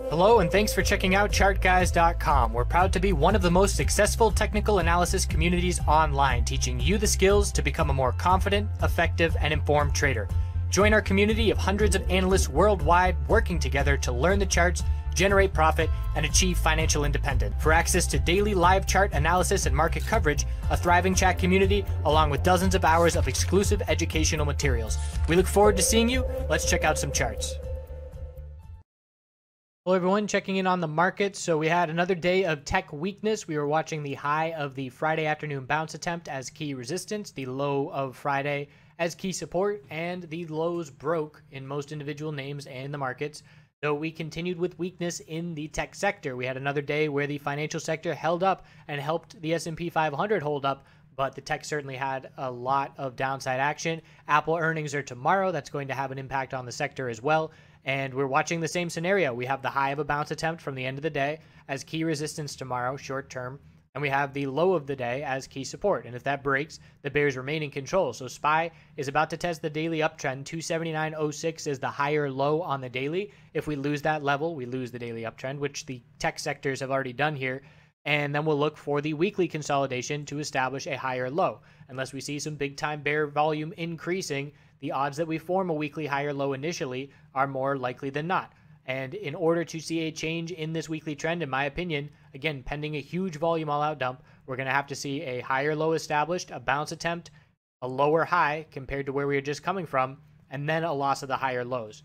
Hello and thanks for checking out ChartGuys.com. We're proud to be one of the most successful technical analysis communities online, teaching you the skills to become a more confident, effective, and informed trader. Join our community of hundreds of analysts worldwide working together to learn the charts, generate profit, and achieve financial independence. For access to daily live chart analysis and market coverage, a thriving chat community, along with dozens of hours of exclusive educational materials. We look forward to seeing you. Let's check out some charts. Hello everyone, checking in on the market. So we had another day of tech weakness. We were watching the high of the Friday afternoon bounce attempt as key resistance, the low of Friday as key support, and the lows broke in most individual names and the markets. Though we continued with weakness in the tech sector. We had another day where the financial sector held up and helped the S&P 500 hold up, but the tech certainly had a lot of downside action. Apple earnings are tomorrow. That's going to have an impact on the sector as well. And we're watching the same scenario. We have the high of a bounce attempt from the end of the day as key resistance tomorrow, short term. And we have the low of the day as key support. And if that breaks, the bears remain in control. So SPY is about to test the daily uptrend. 279.06 is the higher low on the daily. If we lose that level, we lose the daily uptrend, which the tech sectors have already done here. And then we'll look for the weekly consolidation to establish a higher low. Unless we see some big time bear volume increasing, the odds that we form a weekly higher low initially are more likely than not. And in order to see a change in this weekly trend, in my opinion, again, pending a huge volume all-out dump, we're going to have to see a higher low established, a bounce attempt, a lower high compared to where we were just coming from, and then a loss of the higher lows.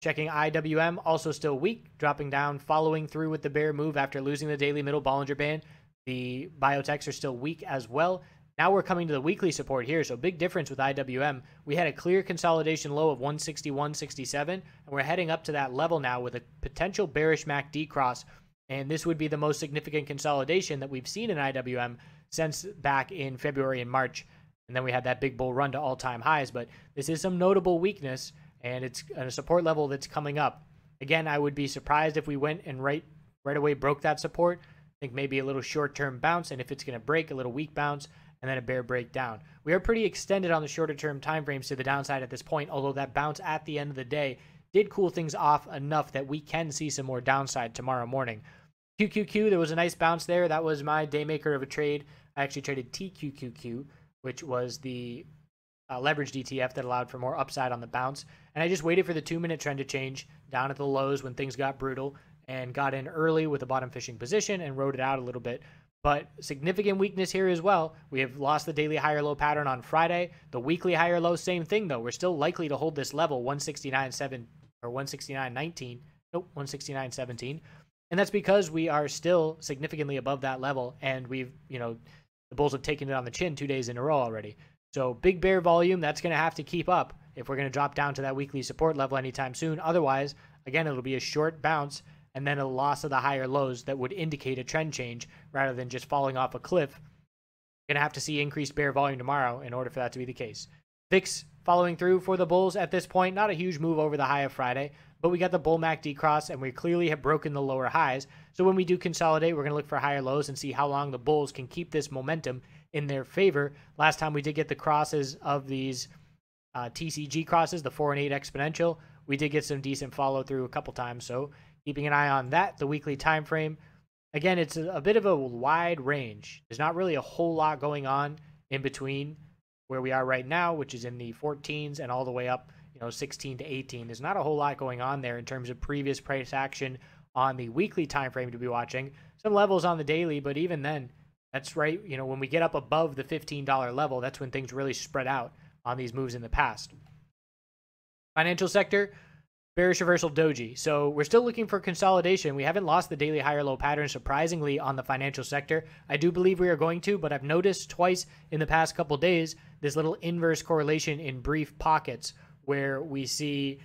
Checking IWM, also still weak, dropping down, following through with the bear move after losing the daily middle Bollinger Band. The biotechs are still weak as well. Now we're coming to the weekly support here, so big difference with IWM. We had a clear consolidation low of 161.67, and we're heading up to that level now with a potential bearish MACD cross, and this would be the most significant consolidation that we've seen in IWM since back in February and March, and then we had that big bull run to all-time highs, but this is some notable weakness, and it's a support level that's coming up. Again, I would be surprised if we went and right away broke that support. I think maybe a little short-term bounce, and if it's going to break, a little weak bounce, and then a bear breakdown. We are pretty extended on the shorter term time frames to the downside at this point, although that bounce at the end of the day did cool things off enough that we can see some more downside tomorrow morning. QQQ, there was a nice bounce there. That was my day maker of a trade. I actually traded TQQQ, which was the leveraged ETF that allowed for more upside on the bounce. And I just waited for the 2-minute trend to change down at the lows when things got brutal and got in early with a bottom fishing position and rode it out a little bit. But significant weakness here as well. We have lost the daily higher low pattern on Friday. The weekly higher low, same thing though. We're still likely to hold this level 169.7 or 169.19. Nope, 169.17. And that's because we are still significantly above that level, and we've, the bulls have taken it on the chin 2 days in a row already. So big bear volume, that's going to have to keep up if we're going to drop down to that weekly support level anytime soon. Otherwise, again, it'll be a short bounce and then a loss of the higher lows that would indicate a trend change rather than just falling off a cliff. Going to have to see increased bear volume tomorrow in order for that to be the case. VIX following through for the bulls at this point. Not a huge move over the high of Friday, but we got the bull MACD cross, and we clearly have broken the lower highs. So when we do consolidate, we're going to look for higher lows and see how long the bulls can keep this momentum in their favor. Last time we did get the crosses of these TCG crosses, the 4 and 8 exponential. We did get some decent follow through a couple times, so keeping an eye on that. The weekly time frame, again, it's a bit of a wide range. There's not really a whole lot going on in between where we are right now, which is in the 14s and all the way up, 16 to 18. There's not a whole lot going on there in terms of previous price action on the weekly time frame to be watching. Some levels on the daily, but even then, that's right. When we get up above the $15 level, that's when things really spread out on these moves in the past. Financial sector, bearish reversal doji. So we're still looking for consolidation. We haven't lost the daily higher low pattern, surprisingly, on the financial sector. I do believe we are going to, but I've noticed twice in the past couple days this little inverse correlation in brief pockets where we see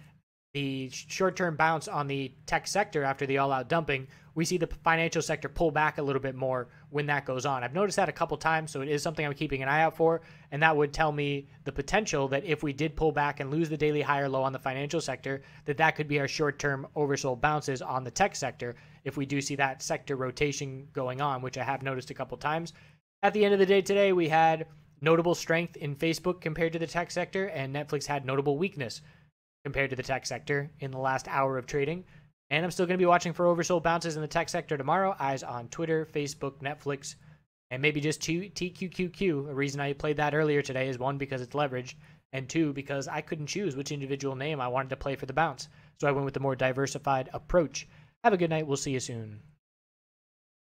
the short-term bounce on the tech sector after the all-out dumping. We see the financial sector pull back a little bit more when that goes on. I've noticed that a couple times, so it is something I'm keeping an eye out for, and that would tell me the potential that if we did pull back and lose the daily higher low on the financial sector, that could be our short-term oversold bounces on the tech sector if we do see that sector rotation going on, which I have noticed a couple times. At the end of the day today, we had notable strength in Facebook compared to the tech sector, and Netflix had notable weakness compared to the tech sector in the last hour of trading. And I'm still going to be watching for oversold bounces in the tech sector tomorrow. Eyes on Twitter, Facebook, Netflix, and maybe just TQQQ. A reason I played that earlier today is 1, because it's leveraged, and 2, because I couldn't choose which individual name I wanted to play for the bounce. So I went with the more diversified approach. Have a good night. We'll see you soon.